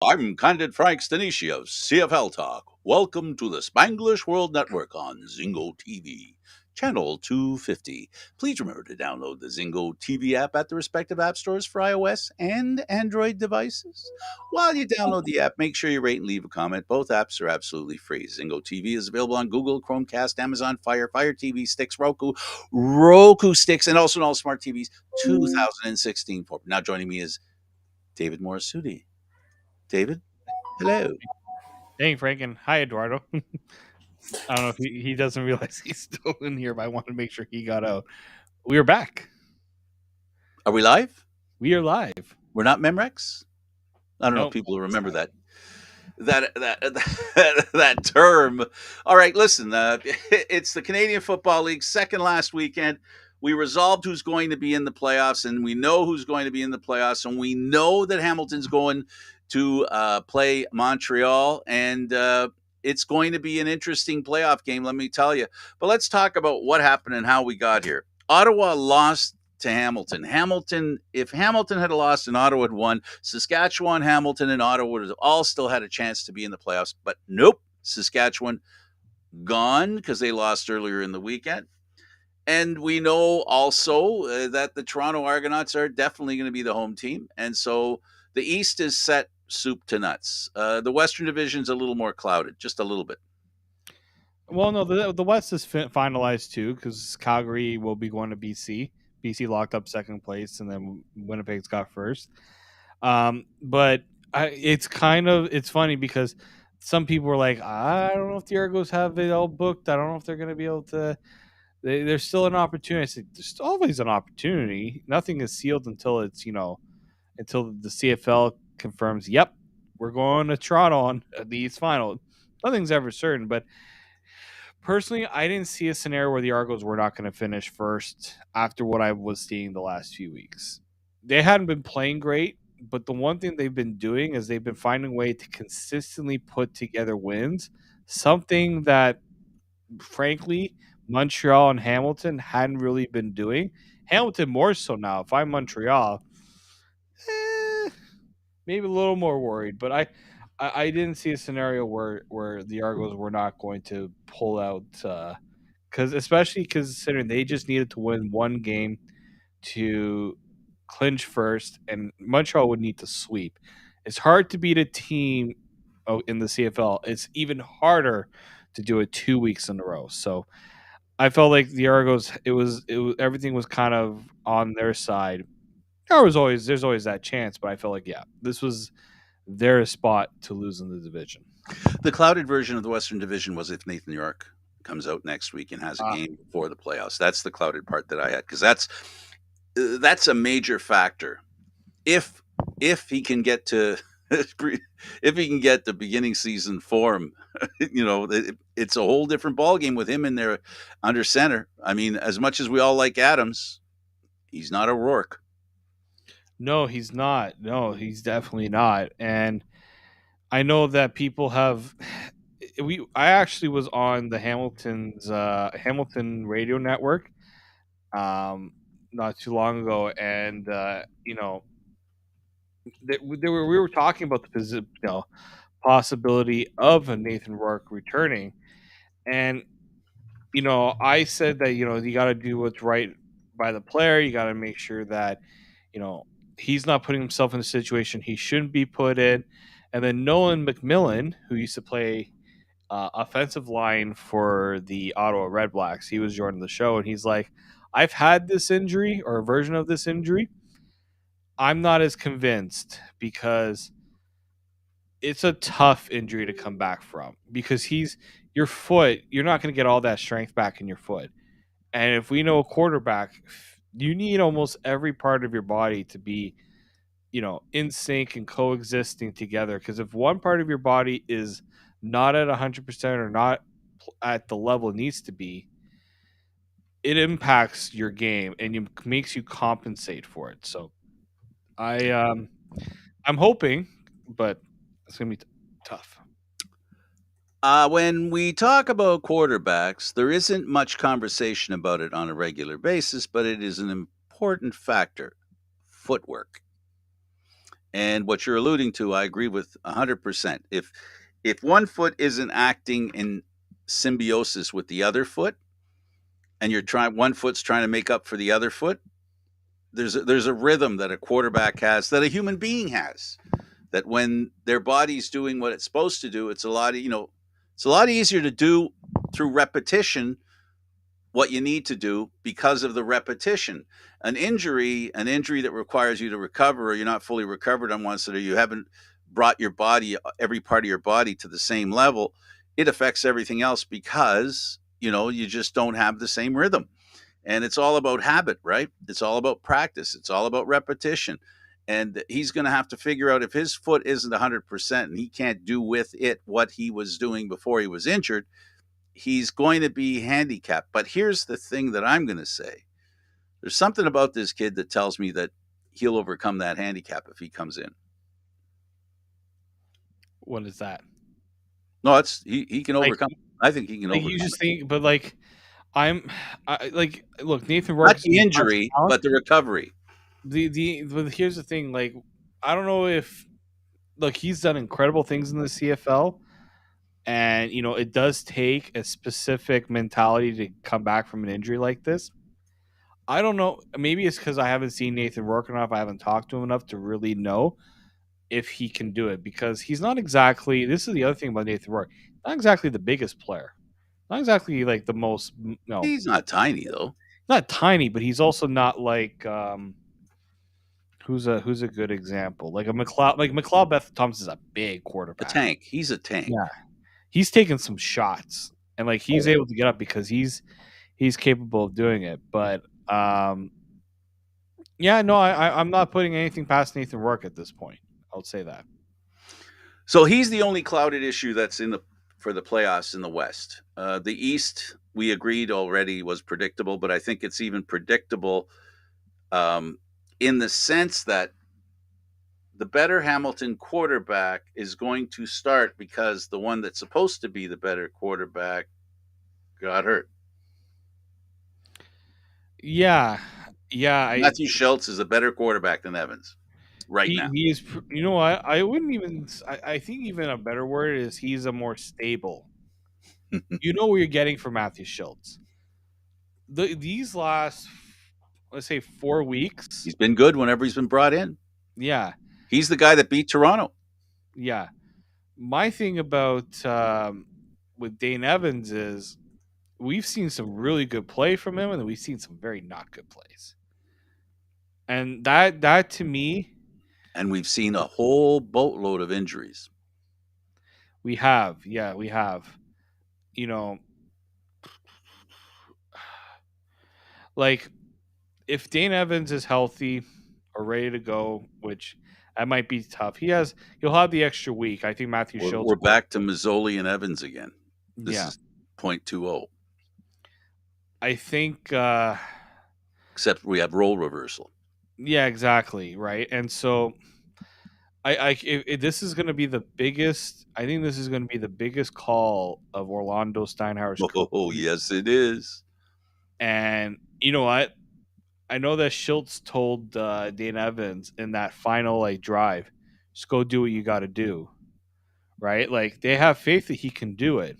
I'm Candid Frank Stanisci of CFL Talk. Welcome to the Spanglish World Network on Zingo TV, channel 250. Please remember to download the Zingo TV app at the respective app stores for iOS and Android devices. While you download the app, make sure you rate and leave a comment. Both apps are absolutely free. Zingo TV is available on Google, Chromecast, Amazon Fire, Fire TV sticks, Roku sticks, and also on all smart TVs 2016 forward. Now joining me is David Morassutti. David, hello. Dang, Frank, and hi, Eduardo. I don't know if he doesn't realize he's still in here, but I want to make sure he got out. We are back. Are we live? We are live. We're not Memrex? I don't know if No, people remember that term. All right, listen. It's the Canadian Football League second last weekend. We resolved who's going to be in the playoffs, and we know who's going to be in the playoffs, and we know that Hamilton's going to play Montreal, and it's going to be an interesting playoff game, let me tell you. But let's talk about what happened and how we got here. Ottawa lost to Hamilton. If Hamilton had lost and Ottawa had won, Saskatchewan, Hamilton, and Ottawa would have all still had a chance to be in the playoffs. But nope, Saskatchewan gone because they lost earlier in the weekend. And we know also that the Toronto Argonauts are definitely going to be the home team. And so the East is set soup to nuts. The Western Division's a little more clouded, just a little bit. well, no, the West is finalized too because Calgary will be going to BC. BC locked up second place, and then Winnipeg's got first. But it's funny because some people were like, I don't know if the Argos have it all booked. I don't know if they're going to be able to. There's still an opportunity. I said, there's always an opportunity. Nothing is sealed until it's until the CFL confirms, yep, we're going to Toronto on the East Final. Nothing's ever certain, but personally, I didn't see a scenario where the Argos were not going to finish first after what I was seeing the last few weeks. They hadn't been playing great, but the one thing they've been doing is they've been finding a way to consistently put together wins, something that, frankly, Montreal and Hamilton hadn't really been doing. Hamilton more so now. If I'm Montreal, eh, maybe a little more worried, but I didn't see a scenario where the Argos were not going to pull out because especially considering they just needed to win one game to clinch first, and Montreal would need to sweep. It's hard to beat a team in the CFL. It's even harder to do it 2 weeks in a row. So I felt like the Argos, it was everything was kind of on their side. There's always that chance, but I felt like yeah, this was their spot to lose in the division. The clouded version of the Western Division was if Nathan York comes out next week and has a Ah, game before the playoffs. That's the clouded part that I had because that's a major factor. If if he can get to if he can get the beginning season form, it's a whole different ballgame with him in there under center. I mean, as much as we all like Adams, he's not a Rourke. no, he's not. No, he's definitely not. And I know that people have. I actually was on the Hamilton radio network um, not too long ago, and we were talking about possibility of a Nathan Rourke returning, and I said that you got to do what's right by the player. You got to make sure that you know he's not putting himself in a situation he shouldn't be put in. And then Nolan McMillan, who used to play offensive line for the Ottawa Red Blacks, he was joining the show, and he's like, "I've had this injury or a version of this injury. I'm not as convinced because it's a tough injury to come back from because he's your foot. You're not going to get all that strength back in your foot. And if we know a quarterback, you need almost every part of your body to be, in sync and coexisting together. Because if one part of your body is not at 100% or not at the level it needs to be, it impacts your game and it makes you compensate for it. So I, I'm hoping, but it's gonna be tough. When we talk about quarterbacks, there isn't much conversation about it on a regular basis, but it is an important factor: footwork. And what you're alluding to, I agree with 100%. If one foot isn't acting in symbiosis with the other foot, and you're trying one foot's trying to make up for the other foot, there's a rhythm that a quarterback has that a human being has. That when their body's doing what it's supposed to do, it's a lot easier to do through repetition what you need to do because of the repetition. An injury that requires you to recover, or you're not fully recovered on one side, or you haven't brought your body, every part of your body to the same level, it affects everything else because, you just don't have the same rhythm. And it's all about habit, right? It's all about practice. It's all about repetition. And he's going to have to figure out if his foot isn't 100% and he can't do with it what he was doing before he was injured, he's going to be handicapped. But here's the thing that I'm going to say. There's something about this kid that tells me that he'll overcome that handicap if he comes in. What is that? No, he can Like, overcome. I think he can like you overcome just it. think, but like like look, Nathan Not Rourke's the injury, but the recovery. but here's the thing, like I don't know if look, he's done incredible things in the CFL, and it does take a specific mentality to come back from an injury like this. I don't know. Maybe it's because I haven't seen Nathan Rourke enough. I haven't talked to him enough to really know if he can do it, because he's not exactly. This is the other thing about Nathan Rourke. Not exactly the biggest player. Not exactly like the most. No, He's not tiny though. not tiny, but he's also not like who's a good example? Like a McLeod. Like McLeod Beth Thompson is a big A quarterback. tank. He's a tank. Yeah, he's taken some shots, and like he's able to get up because he's capable of doing it. But yeah, no, I'm not putting anything past Nathan Rourke at this point. I'll say that. So he's the only clouded issue that's in the for the playoffs in the West. The East, we agreed already, was predictable, but I think it's even predictable in the sense that the better Hamilton quarterback is going to start because the one that's supposed to be the better quarterback got hurt. Yeah, yeah. Matthew Schultz is a better quarterback than Evans right now. He is. You know what? I wouldn't even. I think even a better word is he's a more stable. You know what you're getting from Matthew Schultz. These last, let's say, 4 weeks. He's been good whenever he's been brought in. Yeah, He's the guy that beat Toronto. yeah. My thing about with Dane Evans is we've seen some really good play from him, and then we've seen some very not good plays. And that to me, And we've seen a whole boatload of injuries. we have. Yeah, we have. You know, like if Dane Evans is healthy or ready to go, which that might be tough. He'll have the extra week. I think Matthew Schultz. We're back to Mazzoli and Evans again. This Yeah, is 0.20. I think. Except we have role reversal. Yeah, exactly. Right, and so if this is going to be the biggest. I think this is going to be the biggest call of Orlando Steinhauer's Oh, career. yes, it is. And you know what? I know that Schultz told Dane Evans in that final drive, just go do what you got to do, right? Like they have faith that he can do it.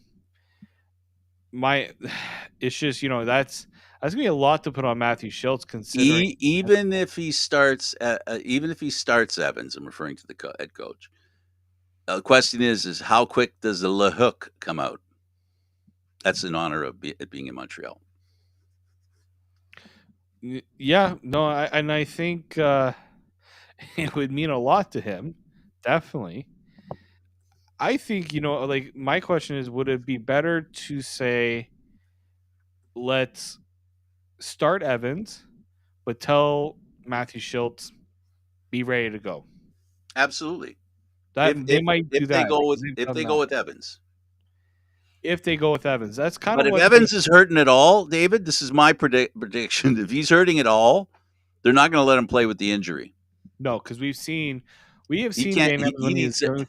It's just that's gonna be a lot to put on Matthew Schultz considering. Even if he starts Evans, I'm referring to the head coach. The question is how quick does the Le Hook come out? That's in honor of it being in Montreal. Yeah, no, I think it would mean a lot to him, definitely. I think like my question is, would it be better to say, let's start Evans, but tell Matthew Schultz be ready to go? Absolutely. That they might do If they that go with because they've if done they go that. with Evans. If they go with Evans, that's kind But of if what Evans is hurting at all, David, this is my prediction. If he's hurting at all, they're not going to let him play with the injury. no, because we have He seen can't. Dane Evans when He he is needs it. young.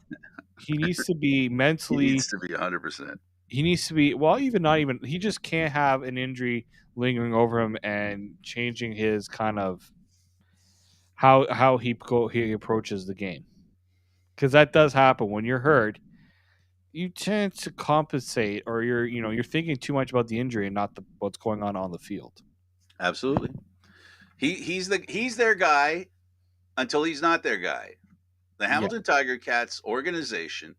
He needs to be He mentally. needs to be 100%. He needs to be well, even not even. He just can't have an injury lingering over him and changing his kind of he approaches the game, because that does happen when you're hurt. You tend to compensate, or you're thinking too much about the injury and not what's going on the field. Absolutely. He's their guy until he's not their guy. The Yeah, Hamilton Tiger Cats organization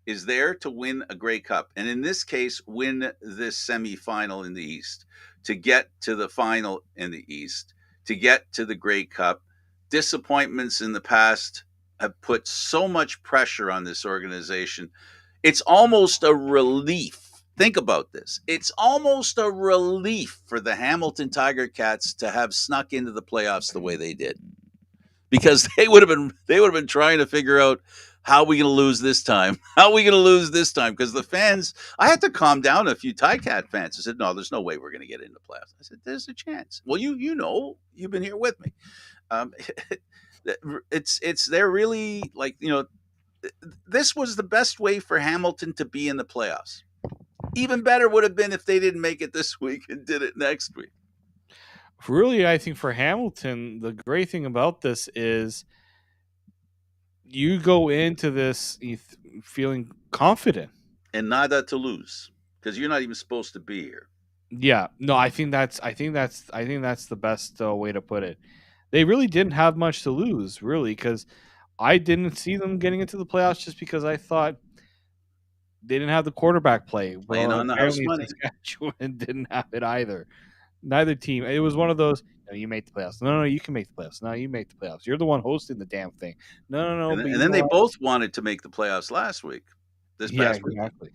is there to win a Grey Cup, and in this case, win this semifinal in the East, to get to the final in the East, to get to the Grey Cup. Disappointments in the past have put so much pressure on this organization. It's almost a relief. Think about this. It's almost a relief for the Hamilton Tiger Cats to have snuck into the playoffs the way they did, because they would have been trying to figure out, how are we going to lose this time? How are we going to lose this time? Because the fans, I had to calm down a few Cat fans. I said, no, there's no way we're going to get into playoffs. I said, there's a chance. Well, you've been here with me. Um, it's they're really like, this was the best way for Hamilton to be in the playoffs. Even better would have been if they didn't make it this week and did it next week. really, I think for Hamilton, the great thing about this is you go into this feeling confident. And nada to lose, because you're not even supposed to be here. Yeah, no, I think that's the best way to put it. They really didn't have much to lose, really, because I didn't see them getting into the playoffs just because I thought they didn't have the quarterback play. Playing Well, on the house apparently money. Saskatchewan didn't have it either. Neither team. It was one of those. No, you make the playoffs. No, no, you can make the playoffs. No, you make the playoffs. You're the one hosting the damn thing. No, no, no. And But then, and you then know they what? both wanted to make the playoffs this Yeah, past weekend. exactly.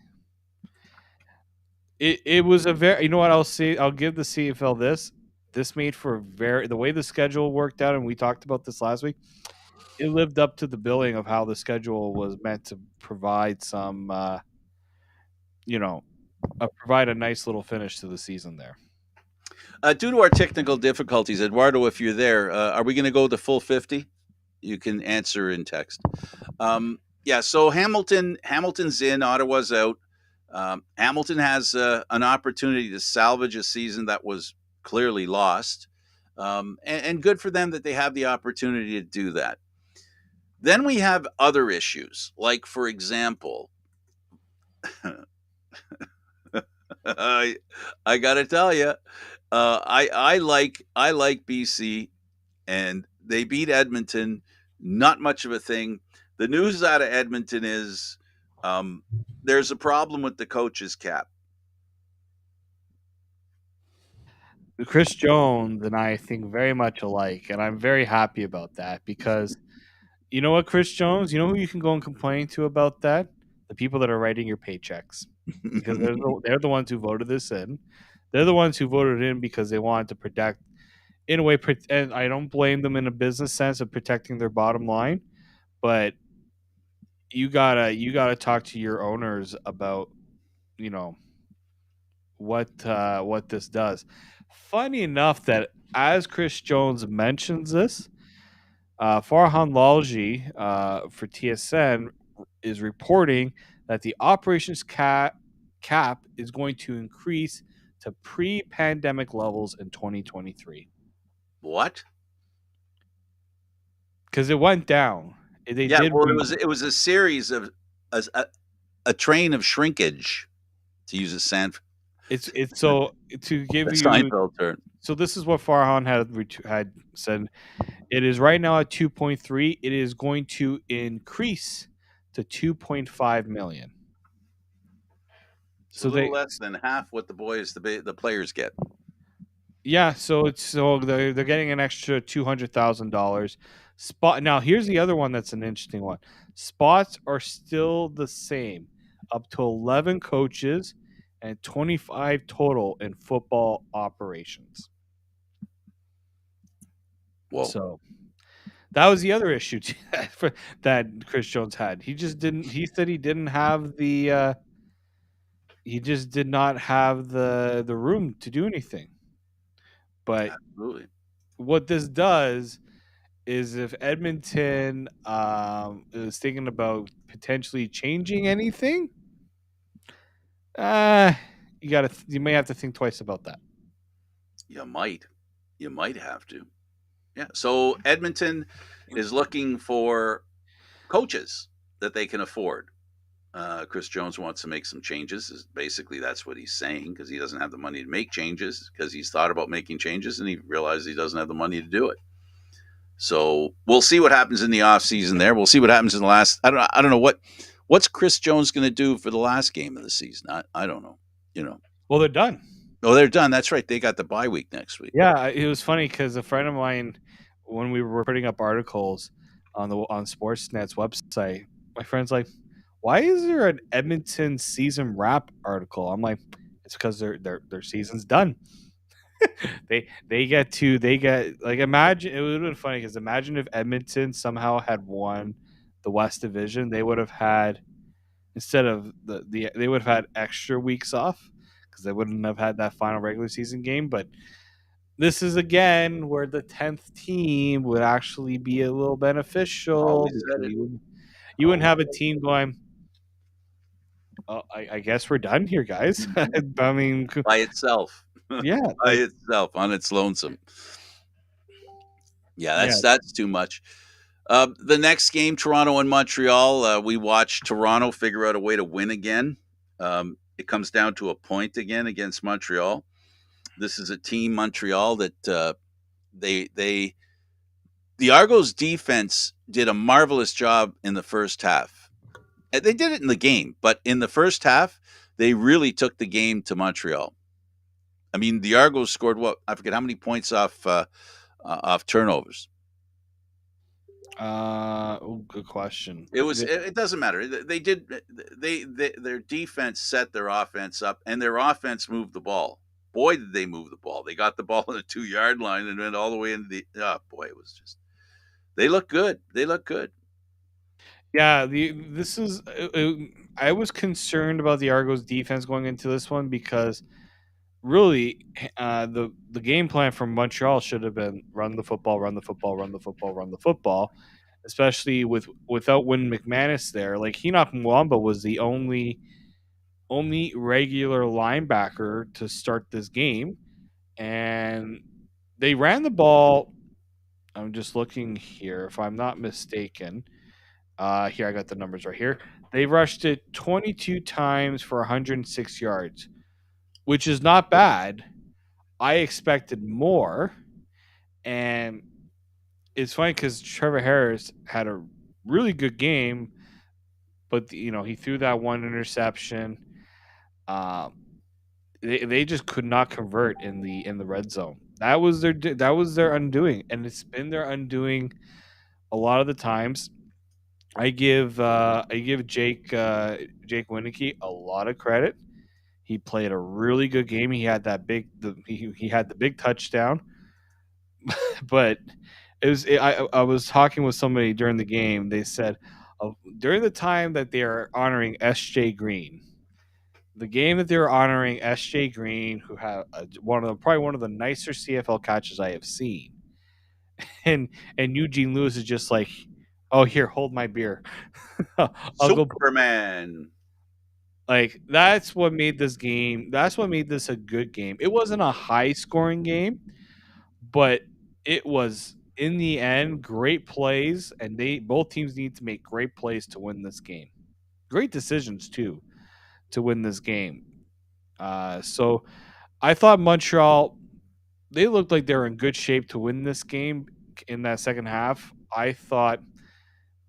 It was a very. You know what? I'll give the CFL this. This made for the way the schedule worked out, and we talked about this last week. It lived up to the billing of how the schedule was meant to provide some, you know, provide a nice little finish to the season there. Due to our technical difficulties, Eduardo, if you're there, are we going to go to full 50? You can answer in text. Yeah, so Hamilton's in, Ottawa's out. Hamilton has an opportunity to salvage a season that was clearly lost, and good for them that they have the opportunity to do that. Then we have other issues, like, for example, I, I got to tell you, I like BC, and they beat Edmonton. Not much of a thing. The news out of Edmonton is, um, there's a problem with the coach's cap. Chris Jones and I think very much alike, and I'm very happy about that because you know what, Chris Jones, you know who you can go and complain to about that? The people that are writing your paychecks, because they're the ones who voted this in. They're the ones who voted in because they wanted to protect, in a way, and I don't blame them in a business sense of protecting their bottom line, but you gotta talk to your owners about you know what this does. Funny enough that as Chris Jones mentions this, Farhan Lalji for TSN is reporting that the operations cap is going to increase to pre-pandemic levels in 2023 What? because it went down. They Yeah, did well, it win. was it was a series of a train of shrinkage, to use a It's so to give you. Seinfeld term. So this is what Farhan had said. It is right now at 2.3. It is going to increase to 2.5 million. It's a So little they less than half what the players get. Yeah, so they're getting an extra $200,000. Spot now. Here's the other one that's an interesting one. Spots are still the same, up to 11 coaches and 25 total in football operations. Whoa. So that was the other issue that Chris Jones had. He just didn't. He said he didn't have the. He just did not have the room to do anything. But Absolutely. what this does is if Edmonton is thinking about potentially changing anything, uh, you may have to think twice about that. You might. You might have to. Yeah. So Edmonton is looking for coaches that they can afford. Chris Jones wants to make some changes. Basically, that's what he's saying because he doesn't have the money to make changes because he's thought about making changes and he realized he doesn't have the money to do it. So we'll see what happens in the offseason there. We'll see what happens in the last. I don't know what's Chris Jones going to do for the last game of the season. I don't know. You know. Well, they're done. Oh, they're done. That's right. They got the bye week next week. Yeah, it was funny because a friend of mine, when we were putting up articles on Sportsnet's website, my friend's like, "Why is there an Edmonton season wrap article?" I'm like, "It's because their season's done. They get like imagine it would have been funny because imagine if Edmonton somehow had won the West Division, they would have had instead of they would have had extra weeks off because they wouldn't have had that final regular season game, but." This is again where the 10th team would actually be a little beneficial Always because said it. you wouldn't Always have a team going, oh, I guess we're done here, guys. I mean, by itself. yeah, By like, itself on its lonesome. Yeah, yeah. that's too much. The next game, Toronto and Montreal, we watched Toronto figure out a way to win again. It comes down to a point again against Montreal. This is a team, Montreal, that they the Argos defense did a marvelous job in the first half. They did it in the game, but in the first half, they really took the game to Montreal. I mean, the Argos scored what I forget how many points off turnovers. Good question. It was. It doesn't matter. They did. They their defense set their offense up, and their offense moved the ball. Boy, did they move the ball! They got the ball on the 2 yard line and went all the way into the. Oh boy, it was just. They look good. They look good. Yeah, this is. I was concerned about the Argos defense going into this one because really, the game plan from Montreal should have been run the football, run the football, run the football, run the football. Especially without Win McManus there, like Henoch Mwamba was the only regular linebacker to start this game, and they ran the ball. I'm just looking here, if I'm not mistaken. Here I got the numbers right here. They rushed it 22 times for 106 yards, which is not bad. I expected more, and it's funny because Trevor Harris had a really good game, but he threw that one interception. Um, they just could not convert in the red zone. That was their undoing, and it's been their undoing a lot of the times. I give Jake Winicky a lot of credit. He played a really good game. He had he had the big touchdown, but I was talking with somebody during the game. They said during the time that they are honoring S.J. Green, the game that they were honoring S.J. Green, who had probably one of the nicer CFL catches I have seen, and Eugene Lewis is just like, oh, here, hold my beer. I'll go. Superman. Like that's what made this game. That's what made this a good game. It wasn't a high scoring game, but it was in the end great plays, and they both teams need to make great plays to win this game. Great decisions too to win this game. So I thought Montreal, they looked like they were in good shape to win this game in that second half. I thought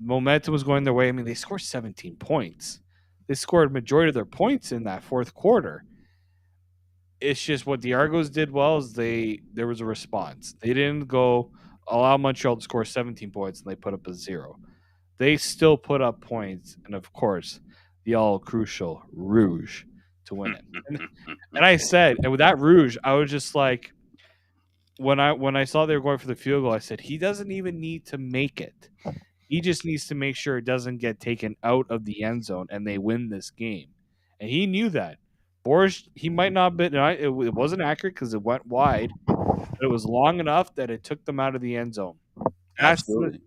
momentum was going their way. I mean, they scored 17 points. They scored majority of their points in that fourth quarter. It's just what the Argos did well is there was a response. They didn't go allow Montreal to score 17 points and they put up a zero. They still put up points, and of course, the all crucial Rouge to win it. And I said, and with that Rouge, I was just like, when I saw they were going for the field goal, I said he doesn't even need to make it. He just needs to make sure it doesn't get taken out of the end zone and they win this game. And he knew that. Boris, he might not have been, it wasn't accurate because it went wide, but it was long enough that it took them out of the end zone. That's the, Absolutely.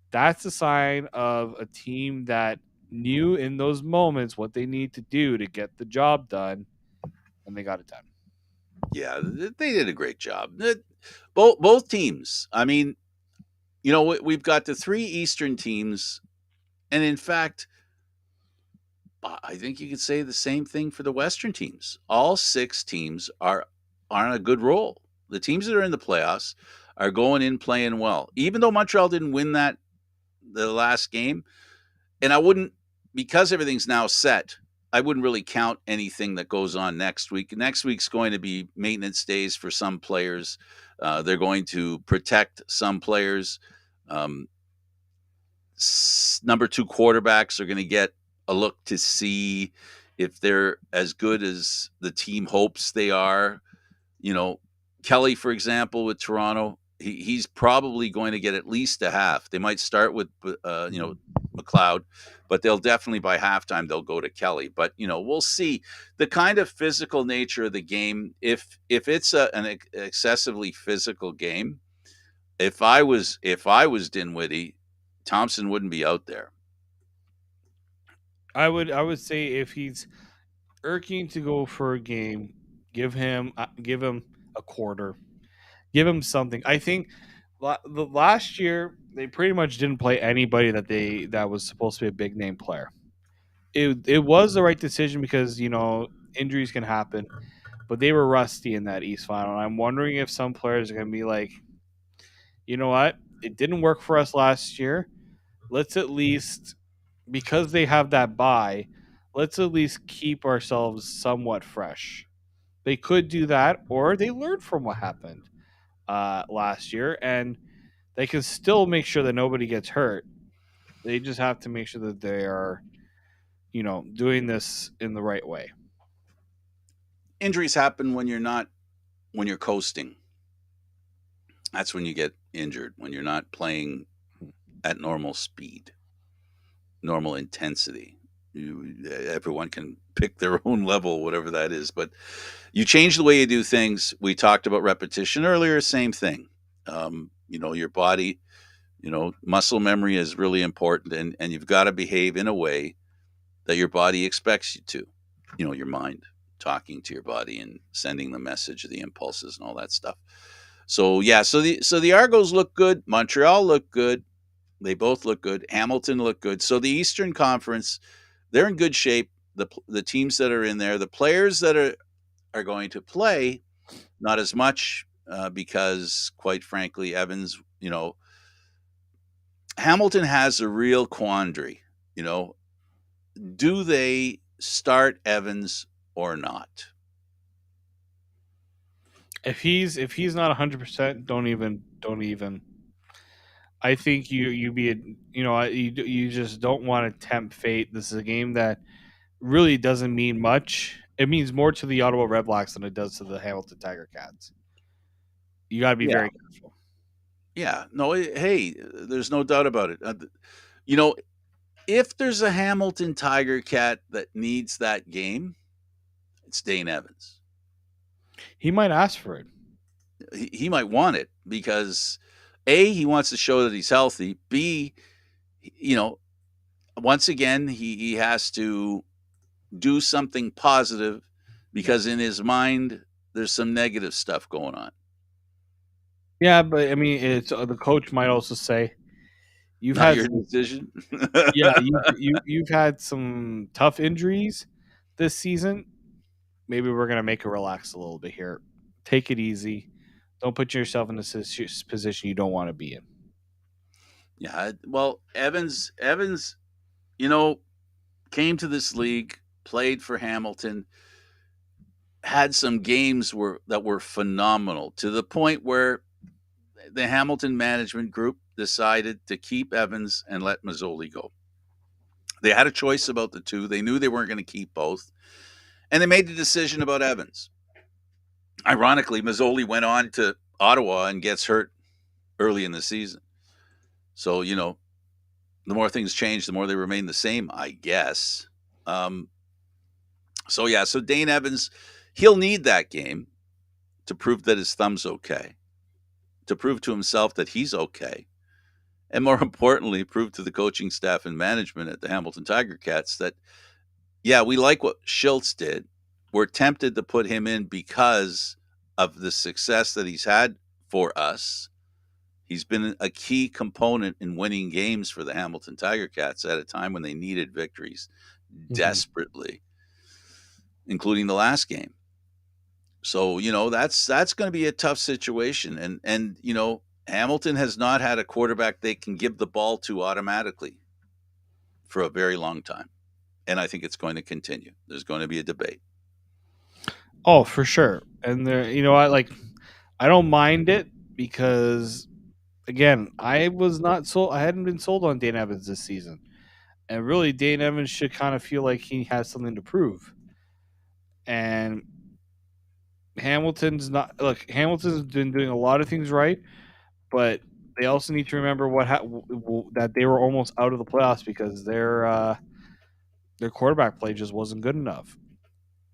that's a sign of a team that knew in those moments what they need to do to get the job done, and they got it done. Yeah, they did a great job. Both teams. I mean, we've got the three Eastern teams, and in fact, I think you could say the same thing for the Western teams. All six teams are on a good roll. The teams that are in the playoffs are going in playing well. Even though Montreal didn't win the last game, and I wouldn't, because everything's now set, I wouldn't really count anything that goes on next week. Next week's going to be maintenance days for some players. They're going to protect some players. Um, Number two quarterbacks are going to get a look to see if they're as good as the team hopes they are. You know, Kelly, for example, with Toronto, he's probably going to get at least a half. They might start with, McLeod, but they'll definitely by halftime they'll go to Kelly. But we'll see the kind of physical nature of the game. If it's an excessively physical game, if I was Dinwiddie, Thompson wouldn't be out there. I would say if he's irking to go for a game, give him a quarter, give him something. I think the last year they pretty much didn't play anybody that was supposed to be a big name player. It was the right decision because injuries can happen, but they were rusty in that East final. And I'm wondering if some players are going to be like, you know what, it didn't work for us last year. Let's at least, because they have that bye, let's at least keep ourselves somewhat fresh. They could do that, or they learned from what happened last year, and they can still make sure that nobody gets hurt. They just have to make sure that they are, doing this in the right way. Injuries happen when you're coasting. That's when you get injured, when you're not playing at normal speed, normal intensity. Everyone can pick their own level, whatever that is. But you change the way you do things. We talked about repetition earlier. Same thing. Your body, muscle memory is really important, and you've got to behave in a way that your body expects you to. Your mind talking to your body and sending the message, the impulses, and all that stuff. So yeah, so the Argos look good. Montreal look good. They both look good. Hamilton look good. So the Eastern Conference, they're in good shape. The teams that are in there, the players that are going to play, not as much because, quite frankly, Evans, Hamilton has a real quandary. You know, do they start Evans or not? If he's not 100%, don't even. I think you be you just don't want to tempt fate. This is a game that really doesn't mean much. It means more to the Ottawa Red Blacks than it does to the Hamilton Tiger Cats. You got to be Yeah, very careful. yeah. No, hey, there's no doubt about it. You know, if there's a Hamilton Tiger Cat that needs that game, it's Dane Evans. He might ask for it. He might want it because A, he wants to show that he's healthy. B, you know, once again, he has to do something positive because in his mind, there's some negative stuff going on. Yeah, but I mean, it's the coach might also say you've Not had your some. decision. Yeah, you've had some tough injuries this season. Maybe we're gonna make it relax a little bit here. Take it easy. Don't put yourself in a position you don't want to be in. Yeah, well, Evans, you know, came to this league, played for Hamilton, had some games that were phenomenal to the point where the Hamilton management group decided to keep Evans and let Mazzoli go. They had a choice about the two. They knew they weren't going to keep both, and they made the decision about Evans. Ironically, Mazzoli went on to Ottawa and gets hurt early in the season. So, the more things change, the more they remain the same, I guess. Um, so Dane Evans, he'll need that game to prove that his thumb's okay, to prove to himself that he's okay, and more importantly, prove to the coaching staff and management at the Hamilton Tiger Cats that, yeah, we like what Schultz did. We're tempted to put him in because of the success that he's had for us. He's been a key component in winning games for the Hamilton Tiger Cats at a time when they needed victories Mhm. desperately, including the last game. So, that's going to be a tough situation, and Hamilton has not had a quarterback they can give the ball to automatically for a very long time. And I think it's going to continue. There's going to be a debate. Oh, for sure. And there, I like. I don't mind it because, again, I was not sold. I hadn't been sold on Dane Evans this season, and really, Dane Evans should kind of feel like he has something to prove. And Hamilton's not. Look, Hamilton's been doing a lot of things right, but they also need to remember that they were almost out of the playoffs because their quarterback play just wasn't good enough.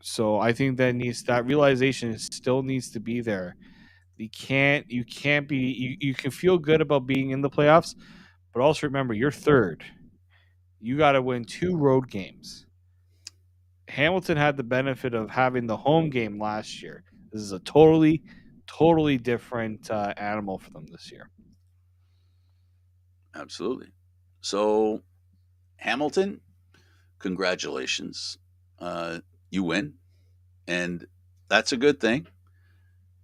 So I think that realization still needs to be there. You can feel good about being in the playoffs, but also remember you're third. You got to win 2 road games. Hamilton had the benefit of having the home game last year. This is a totally different animal for them this year. Absolutely. So, Hamilton, congratulations. You win. And that's a good thing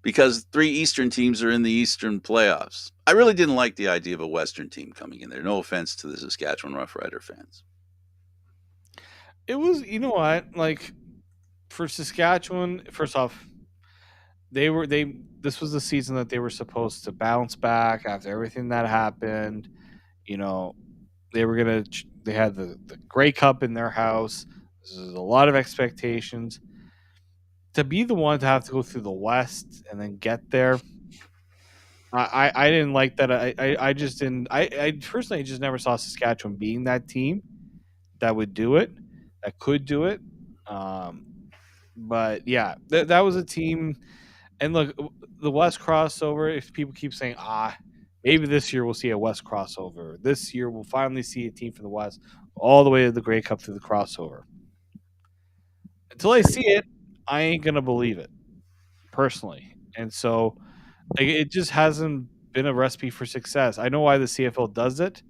because 3 Eastern teams are in the Eastern playoffs. I really didn't like the idea of a Western team coming in there. No offense to the Saskatchewan Roughrider fans. It was, like for Saskatchewan. First off, they this was the season that they were supposed to bounce back after everything that happened. You know, they had the Grey Cup in their house. There's a lot of expectations to be the one to have to go through the West and then get there. I didn't like that. I just didn't. I personally just never saw Saskatchewan being that team that would do it, that could do it. Um, but yeah, that was a team. And look, the West crossover. If people keep saying, maybe this year we'll see a West crossover. This year we'll finally see a team from the West all the way to the Grey Cup through the crossover. Until I see it, I ain't gonna believe it personally. And so like, it just hasn't been a recipe for success. I know why the CFL does it.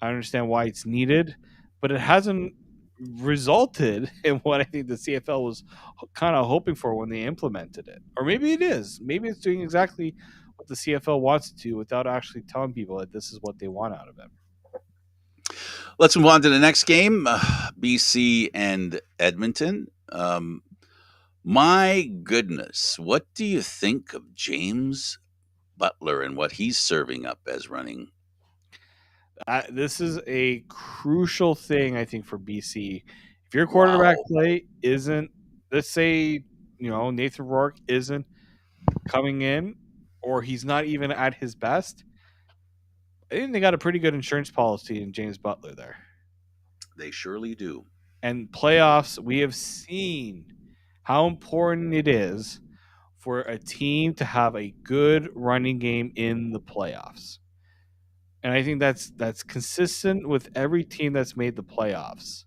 I understand why it's needed, but it hasn't resulted in what I think the CFL was kind of hoping for when they implemented it. Or maybe it is. Maybe it's doing exactly what the CFL wants to do without actually telling people that this is what they want out of it. Let's move on to the next game, BC and Edmonton. My goodness, what do you think of James Butler and what he's serving up as running? This is a crucial thing, I think, for BC. If your quarterback Wow. play isn't, let's say, Nathan Rourke isn't coming in, or he's not even at his best, I think they got a pretty good insurance policy in James Butler there. They surely do. And playoffs, we have seen how important it is for a team to have a good running game in the playoffs. And I think that's consistent with every team that's made the playoffs.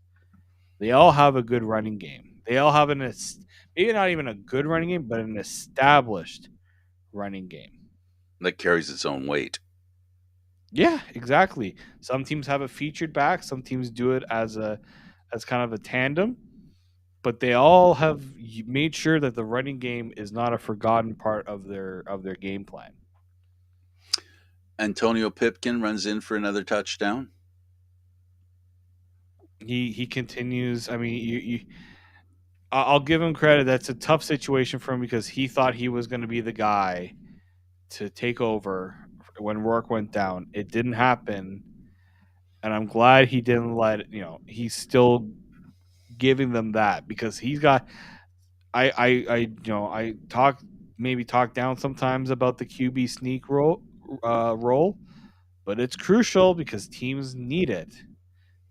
They all have a good running game. They all have maybe not even a good running game, but an established running game. That carries its own weight. Yeah, exactly. Some teams have a featured back. Some teams do it as kind of a tandem, but they all have made sure that the running game is not a forgotten part of their game plan. Antonio Pipkin runs in for another touchdown. He continues. I mean, I'll give him credit. That's a tough situation for him because he thought he was going to be the guy to take over when Rourke went down. It didn't happen, and I'm glad he didn't let he's still giving them that because he's got. I talk down sometimes about the QB sneak role, but it's crucial because teams need it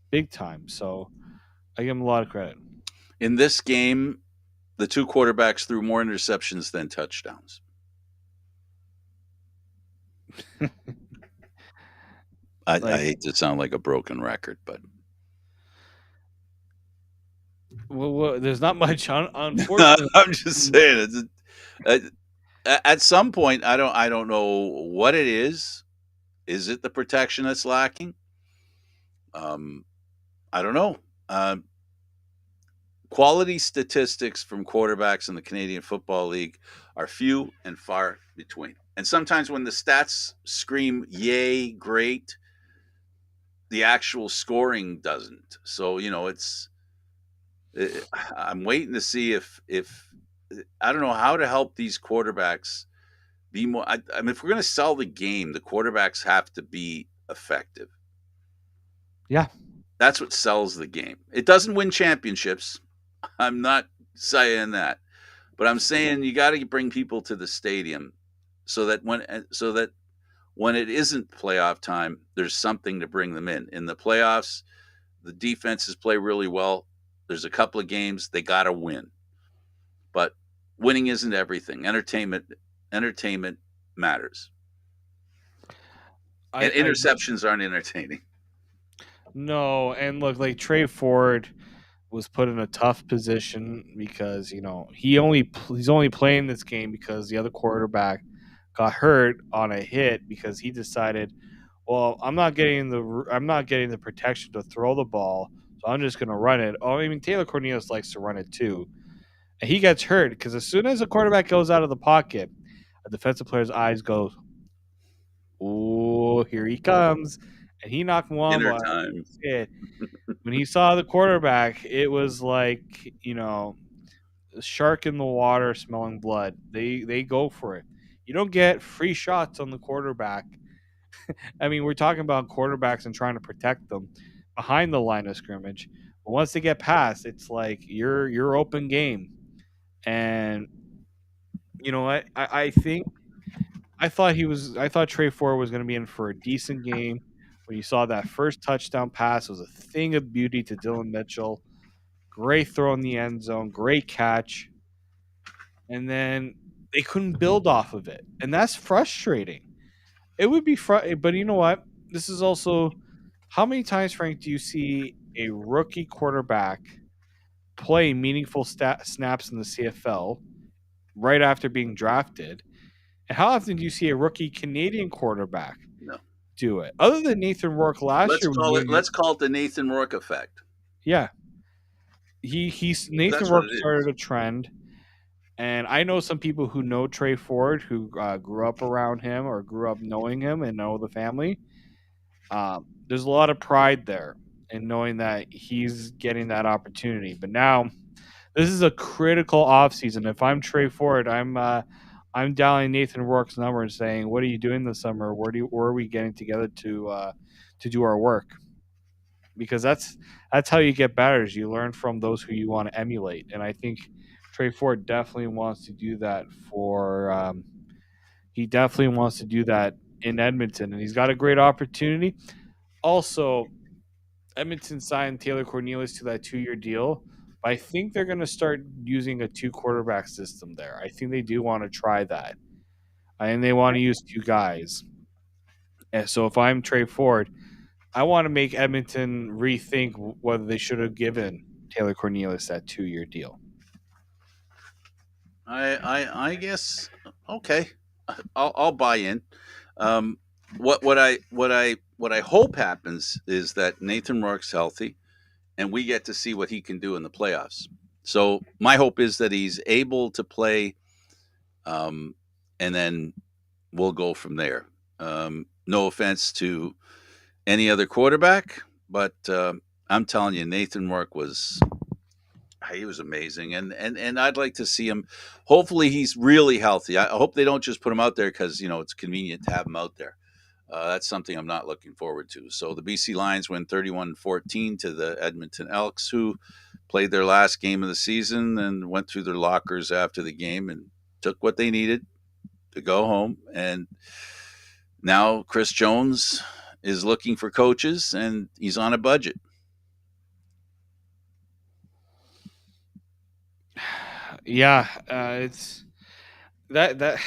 big time. So I give him a lot of credit. In this game, the 2 quarterbacks threw more interceptions than touchdowns. I Like, hate to sound like a broken record, but there's not much, unfortunately. I'm just saying at some point I don't know what it is. Is it the protection that's lacking? Um, I don't know. Quality statistics from quarterbacks in the Canadian Football League are few and far between. And sometimes when the stats scream, yay, great, the actual scoring doesn't. So, I'm waiting to see if I don't know how to help these quarterbacks be more. I mean, if we're going to sell the game, the quarterbacks have to be effective. Yeah, That's what sells the game. It doesn't win championships. I'm not saying that, but I'm saying you got to bring people to the stadium so that when it isn't playoff time, there's something to bring them in. In the playoffs, the defenses play really well. There's a couple of games they got to win, but winning isn't everything. Entertainment matters, and I interceptions aren't entertaining. no, and look, like Trey Ford was put in a tough position because he's only playing this game because the other quarterback got hurt on a hit because he decided, well, I'm not getting the protection to throw the ball, so I'm just going to run it. Oh, I mean Taylor Cornelius likes to run it too, and he gets hurt because as soon as a quarterback goes out of the pocket, a defensive player's eyes go, "Oh, here he comes," and he knocked one Dinner by time. his head. When he saw the quarterback, it was like a shark in the water smelling blood. They go for it. You don't get free shots on the quarterback. I mean, we're talking about quarterbacks and trying to protect them behind the line of scrimmage. But once they get past, it's like you're open game. And you know what? I thought Trey Ford was going to be in for a decent game. When you saw that first touchdown pass, it was a thing of beauty to Dylan Mitchell. Great throw in the end zone, great catch, and then they couldn't build off of it, and that's frustrating. It would be but you know what? This is also how many times, Frank, do you see a rookie quarterback play meaningful snaps in the CFL right after being drafted? And how often do you see a rookie Canadian quarterback No, do it? Other than Nathan Rourke last year was doing it. let's call it the Nathan Rourke effect. Yeah, Nathan That's what Rourke it started is. a trend. And I know some people who know Trey Ford who grew up around him or grew up knowing him and know the family. There's a lot of pride there in knowing that he's getting that opportunity. But now this is a critical offseason. If I'm Trey Ford, I'm dialing Nathan Rourke's number and saying, "What are you doing this summer? Where are we getting together to do our work?" Because that's how you get better. Is you learn from those who you want to emulate, and I think Trey Ford definitely wants to do that for. He definitely wants to do that in Edmonton, and he's got a great opportunity. Also, Edmonton signed Taylor Cornelius to that 2-year deal, but I think they're going to start using a two quarterback system there. I think they do want to try that, and they want to use two guys. And so if I'm Trey Ford, I want to make Edmonton rethink whether they should have given Taylor Cornelius that 2-year deal. I guess okay. I'll buy in. Um, what I hope happens is that Nathan Rourke's healthy, and we get to see what he can do in the playoffs. So my hope is that he's able to play, um, and then we'll go from there. No offense to any other quarterback, but I'm telling you, Nathan Rourke was he was amazing, and I'd like to see him. Hopefully, he's really healthy. I hope they don't just put him out there because it's convenient to have him out there. That's something I'm not looking forward to. So the BC Lions win 31-14 to the Edmonton Elks, who played their last game of the season and went through their lockers after the game and took what they needed to go home. And now Chris Jones is looking for coaches, and he's on a budget. Yeah, it's that that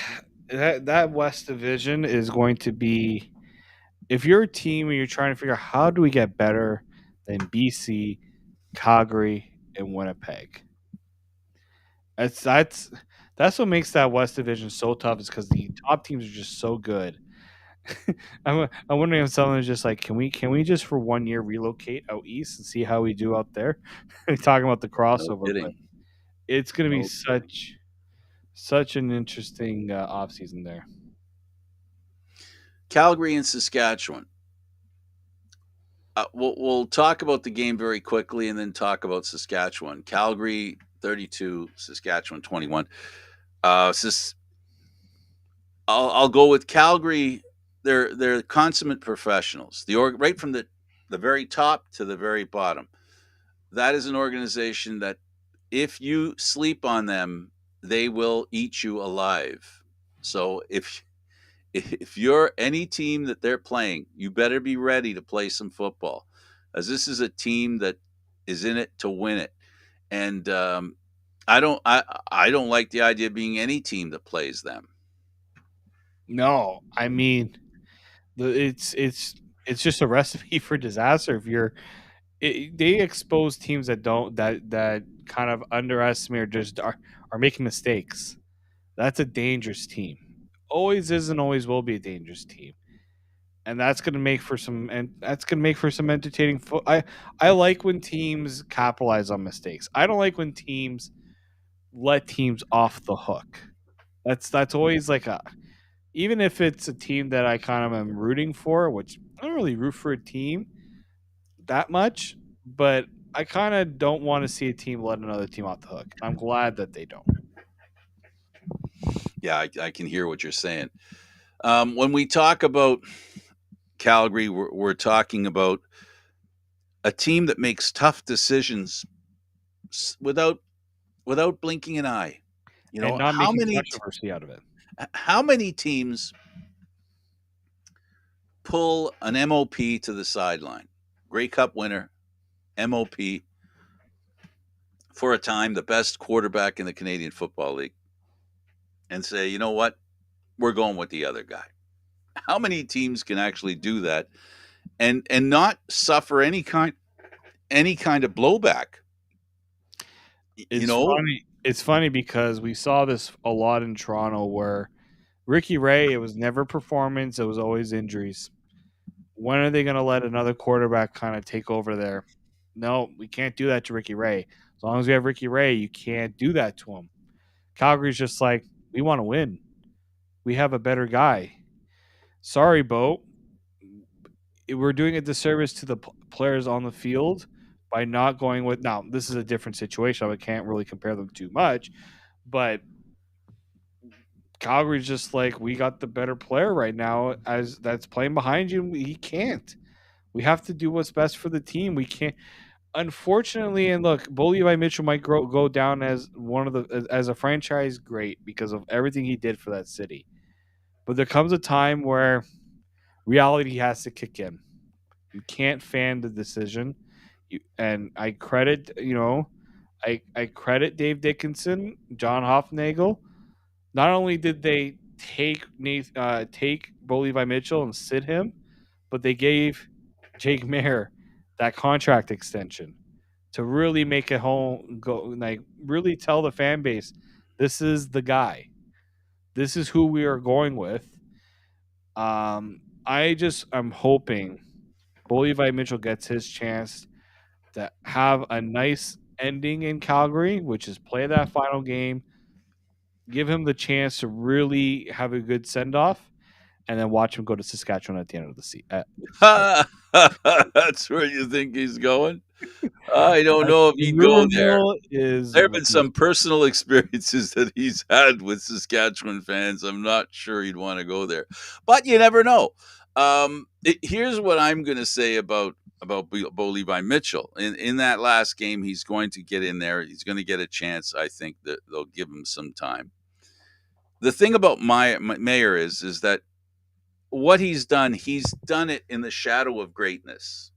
that West Division is going to be if you're a team and you're trying to figure out how do we get better than BC, Calgary, and Winnipeg. That's what makes that West Division so tough is because the top teams are just so good. I'm wondering if someone is just like, can we just for 1 year relocate out east and see how we do out there? Talking about the No crossover, but kidding. it's going to be No kidding. such an interesting off season there. Calgary and Saskatchewan. We'll talk about the game very quickly and then talk about Saskatchewan. Calgary 32, Saskatchewan 21. Sis, I'll go with Calgary. They're consummate professionals. Right from the very top to the very bottom. That is an organization that if you sleep on them, they will eat you alive. So if you're any team that they're playing, you better be ready to play some football, as this is a team that is in it to win it. And I don't like the idea of being any team that plays them. No, I mean, it's just a recipe for disaster if they expose teams that don't that kind of underestimate or just are making mistakes. That's a dangerous team. Always is and always will be a dangerous team. And that's going to make for some entertaining I like when teams capitalize on mistakes. I don't like when teams let teams off the hook. That's always like a even if it's a team that I kind of am rooting for, which I don't really root for a team that much, but I kind of don't want to see a team let another team off the hook. I'm glad that they don't. Yeah, I can hear what you're saying. When we talk about Calgary, we're talking about a team that makes tough decisions without blinking an eye. You And know not making controversy out of it. how many teams pull an MOP to the sideline? Grey Cup winner, MOP, for a time the best quarterback in the Canadian Football League, and say, you know what, we're going with the other guy. How many teams can actually do that and not suffer any kind of blowback? You It's know, funny. It's funny because we saw this a lot in Toronto where Ricky Ray, it was never performance, it was always injuries. When are they going to let another quarterback kind of take over there? No, we can't do that to Ricky Ray. As long as we have Ricky Ray, you can't do that to him. Calgary's just like, we want to win. We have a better guy. Sorry, Bo. We're doing a disservice to the players on the field by not going with. Now, this is a different situation. I can't really compare them too much, but Calgary's just like, we got the better player right now as that's playing behind you. He can't. We have to do what's best for the team. We can't. Unfortunately, and look, Bo Levi Mitchell might go down as one of the as a franchise great because of everything he did for that city. But there comes a time where reality has to kick in. You can't fan the decision. And I credit, I credit Dave Dickinson, John Hofnagel. Not only did they take Bo Levi Mitchell and sit him, but they gave Jake Mayer that contract extension to really make it home go like really tell the fan base this is the guy. This is who we are going with. I'm hoping Bo Levi Mitchell gets his chance to have a nice ending in Calgary, which is play that final game, give him the chance to really have a good send off, and then watch him go to Saskatchewan at the end of the season. that's where you think he's going. I don't know if The he'd go rumor there. mill is There have been some personal experiences that he's had with Saskatchewan fans. I'm not sure he'd want to go there, but you never know. Here's what I'm going to say about Bo Levi Mitchell. In that last game, he's going to get in there. He's going to get a chance. I think that they'll give him some time. The thing about my Mayor is that what he's done it in the shadow of greatness,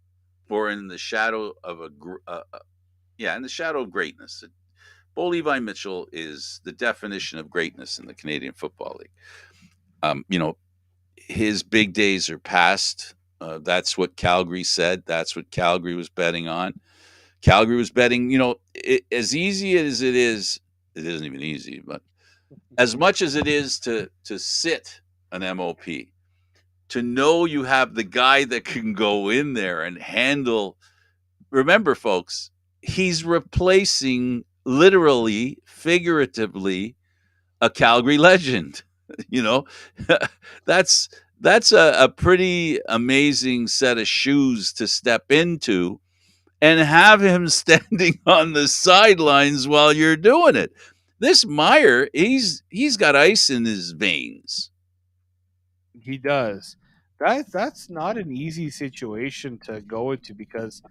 or in the shadow of in the shadow of greatness. Bo Levi Mitchell is the definition of greatness in the Canadian Football League. You know, his big days are past. That's what Calgary said. That's what Calgary was betting on. Calgary was betting, as easy as it isn't even easy, but as much as it is to sit an MOP, to know you have the guy that can go in there and handle. Remember, folks, he's replacing literally, figuratively, a Calgary legend. You know, that's that's a pretty amazing set of shoes to step into and have him standing on the sidelines while you're doing it. This Meyer, he's got ice in his veins. He does. That's not an easy situation to go into because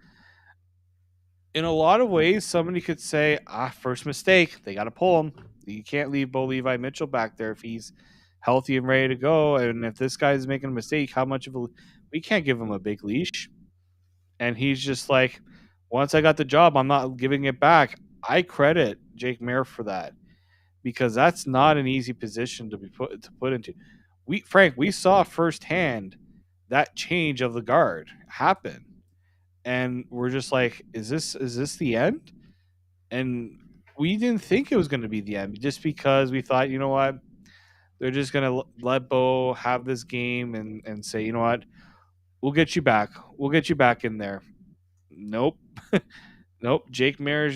in a lot of ways somebody could say, first mistake, they got to pull him. You can't leave Bo Levi Mitchell back there if he's healthy and ready to go. And if this guy's making a mistake, how much of a we can't give him a big leash. And he's just like, once I got the job, I'm not giving it back. I credit Jake Mayer for that because that's not an easy position to put into. We saw firsthand that change of the guard happen, and we're just like, is this the end? And we didn't think it was going to be the end just because we thought, you know what, they're just going to let Bo have this game and say, you know what, we'll get you back, we'll get you back in there. Nope. Nope. Jake Mayer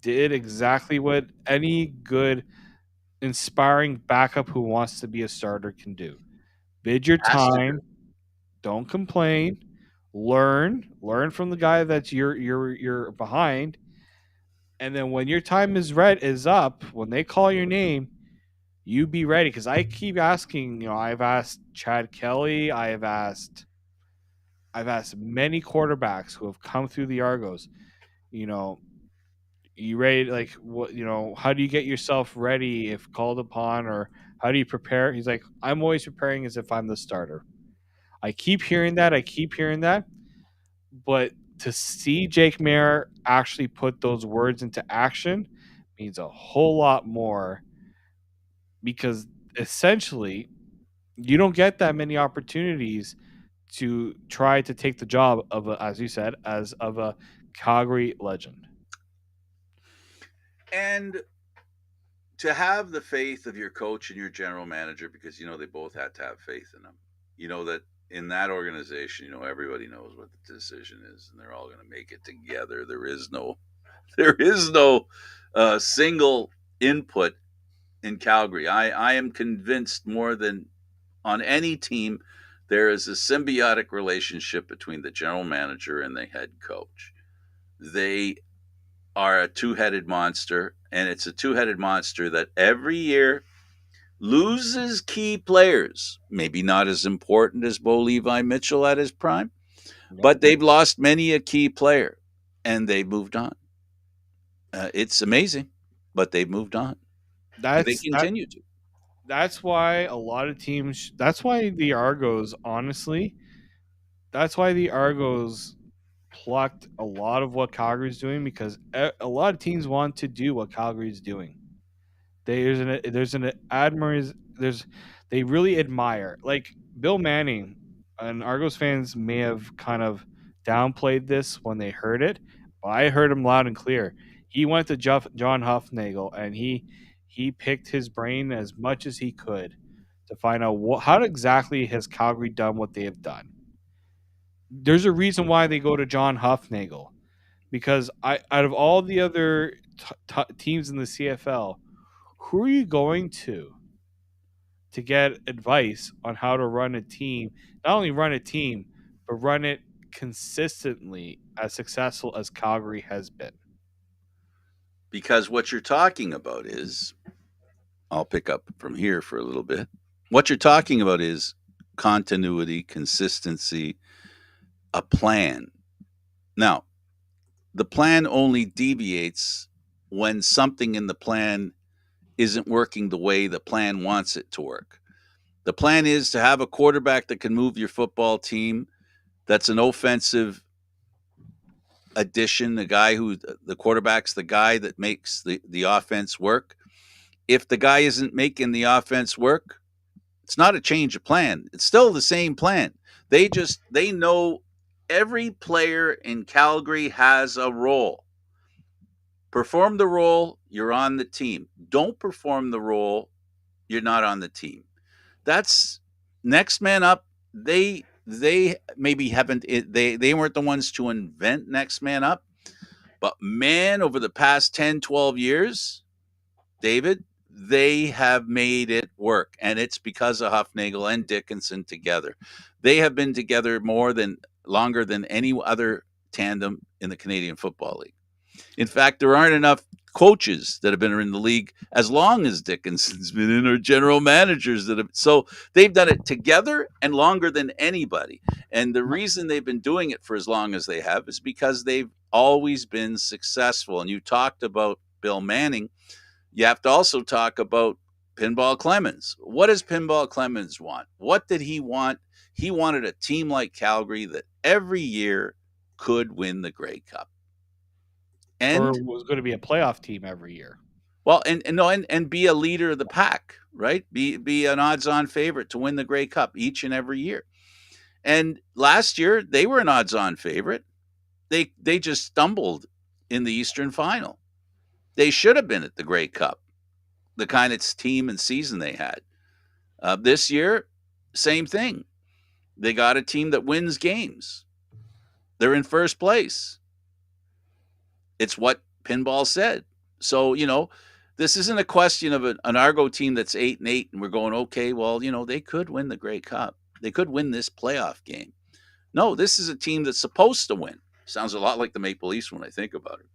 did exactly what any good inspiring backup who wants to be a starter can do. Bid your Has to do. time, don't complain, learn from the guy that's you're behind, and then when your time is up, when they call your name, you be ready. Because I keep asking, I've asked Chad Kelly, I've asked many quarterbacks who have come through the Argos, you know, you ready? Like, what, how do you get yourself ready if called upon, or how do you prepare? He's like, I'm always preparing as if I'm the starter. I keep hearing that. I keep hearing that. But to see Jake Mayer actually put those words into action means a whole lot more because essentially you don't get that many opportunities to try to take the job of as you said, as of a Calgary legend. And to have the faith of your coach and your general manager, because they both had to have faith in them. That in that organization, everybody knows what the decision is, and they're all going to make it together. There is no single input in Calgary. I am convinced more than on any team, there is a symbiotic relationship between the general manager and the head coach. They are a two-headed monster, and it's a two-headed monster that every year loses key players. Maybe not as important as Bo Levi Mitchell at his prime, Yep. but they've lost many a key player, and they've moved on. It's amazing, but they've moved on, and they That's that continue to. that's why a lot of teams that's why the Argos honestly, that's why the Argos plucked a lot of what Calgary's doing because a lot of teams want to do what Calgary's doing. There's an admirers there's they really admire like Bill Manning, and Argos fans may have kind of downplayed this when they heard it, but I heard him loud and clear. He went to John Huffnagel and he picked his brain as much as he could to find out how exactly has Calgary done what they have done. There's a reason why they go to John Huffnagel because out of all the other teams in the CFL, who are you going to get advice on how to run a team? Not only run a team, but run it consistently as successful as Calgary has been. Because what you're talking about is, I'll pick up from here for a little bit. What you're talking about is continuity, consistency, a plan. Now, the plan only deviates when something in the plan isn't working the way the plan wants it to work. The plan is to have a quarterback that can move your football team, that's an offensive addition, the quarterback's the guy that makes the offense work. If the guy isn't making the offense work, it's not a change of plan. It's still the same plan. They know every player in Calgary has a role. Perform the role, you're on the team. Don't perform the role, you're not on the team. That's next man up, they maybe haven't they weren't the ones to invent next man up, but man, over the past 10, 12 years, David, they have made it work. And it's because of Huffnagel and Dickinson together. They have been together longer than any other tandem in the Canadian Football League. In fact, there aren't enough coaches that have been in the league as long as Dickinson's been in, or general managers that have. So they've done it together and longer than anybody. And the reason they've been doing it for as long as they have is because they've always been successful. And you talked about Bill Manning. You have to also talk about Pinball Clemens. What does Pinball Clemens want? What did he want? He wanted a team like Calgary that every year could win the Grey Cup. Or And was going to be a playoff team every year. well, and no, and be a leader of the pack, right? Be an odds-on favorite to win the Grey Cup each and every year. And last year they were an odds-on favorite. They just stumbled in the Eastern Final. They should have been at the Grey Cup, the kind of team and season they had. This year, same thing. They got a team that wins games. They're in first place. It's what Pinball said. So, this isn't a question of an Argo team that's 8-8 and we're going, okay, well, they could win the Grey Cup. They could win this playoff game. No, this is a team that's supposed to win. Sounds a lot like the Maple Leafs when I think about it.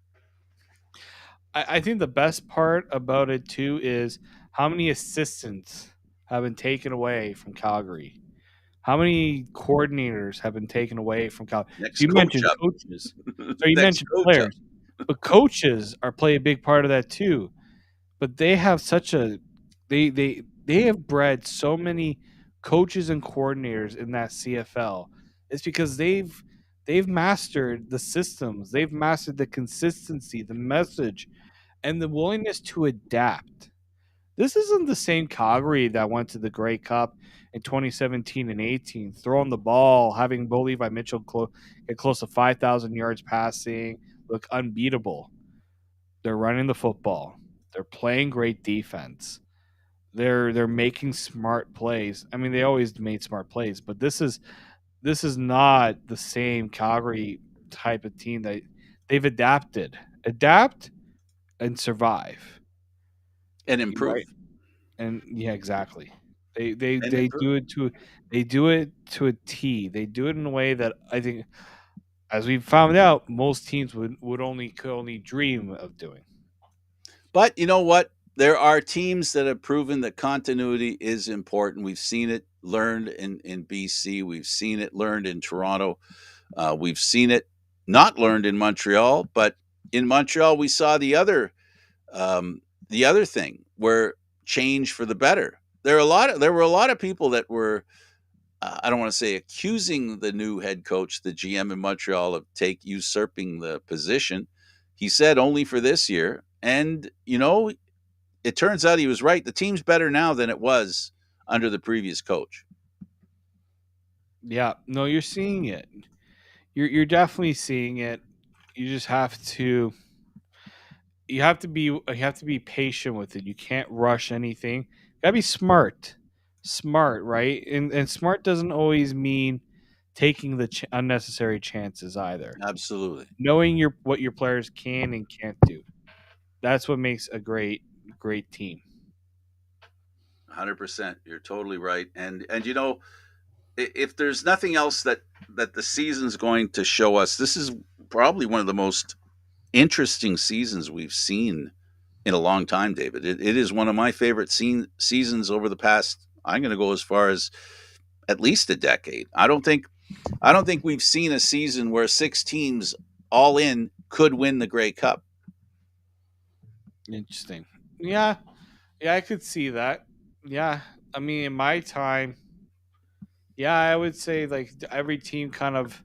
I think the best part about it too is how many assistants have been taken away from Calgary. How many coordinators have been taken away from Calgary? Next You coach mentioned up. coaches, so you Next mentioned coach up. players, but coaches are play a big part of that too. But they have such a they have bred so many coaches and coordinators in that CFL. It's because they've mastered the systems, they've mastered the consistency, the message, and the willingness to adapt. This isn't the same Calgary that went to the Grey Cup in 2017 and 18, throwing the ball, having Bo Levi Mitchell get close to 5,000 yards passing, look unbeatable. They're running the football. They're playing great defense. They're making smart plays. I mean, they always made smart plays, but this is not the same Calgary type of team that they've adapted. Adapt and survive. And Right. improve. And yeah, exactly. They they And they improve. do it to they do it to a T. They do it in a way that I think, as we found out, most teams could only dream of doing. But you know what? There are teams that have proven that continuity is important. We've seen it learned in BC. We've seen it learned in Toronto. We've seen it not learned in Montreal. But in Montreal, we saw the other thing where change for the better. There were a lot of people that were, I don't want to say accusing the new head coach, the GM in Montreal, of usurping the position. He said only for this year, and it turns out he was right. The team's better now than it was under the previous coach. Yeah, no, you're seeing it. You're definitely seeing it. You just have to you have to be patient with it. You can't rush anything. You gotta be smart, right? And smart doesn't always mean taking the unnecessary chances either. Absolutely. Knowing what your players can and can't do. That's what makes a great team. 100%. You're totally right. And if there's nothing else that the season's going to show us, this is probably one of the most interesting seasons we've seen in a long time, David. It is one of my favorite seasons over the past. I'm going to go as far as at least a decade. I don't think we've seen a season where six teams all in could win the Grey Cup. Interesting. Yeah, yeah, I could see that. Yeah, I mean, in my time, yeah, I would say like every team kind of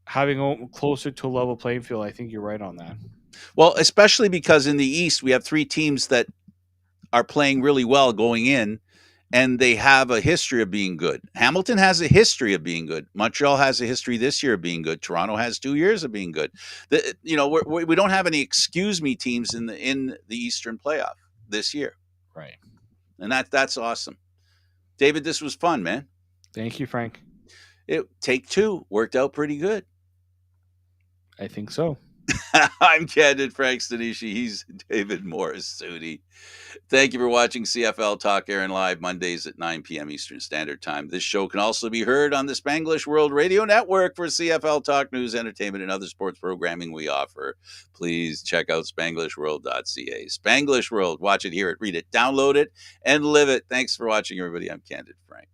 having closer to a level playing field. I think you're right on that. Well, especially because in the East we have three teams that are playing really well going in, and they have a history of being good. Hamilton has a history of being good. Montreal has a history this year of being good. Toronto has 2 years of being good. We don't have any excuse me teams in the Eastern playoff this year, Right. and that's awesome. David, this was fun, man. Thank you, Frank. Take two worked out pretty good. I think so. I'm Candid Frank Stanisci. He's David Morassutti. Thank you for watching CFL Talk Air and Live Mondays at 9 p.m. Eastern Standard Time. This show can also be heard on the Spanglish World Radio Network for CFL Talk news, entertainment, and other sports programming we offer. Please check out spanglishworld.ca. Spanglish World. Watch it, hear it, read it, download it, and live it. Thanks for watching, everybody. I'm Candid Frank.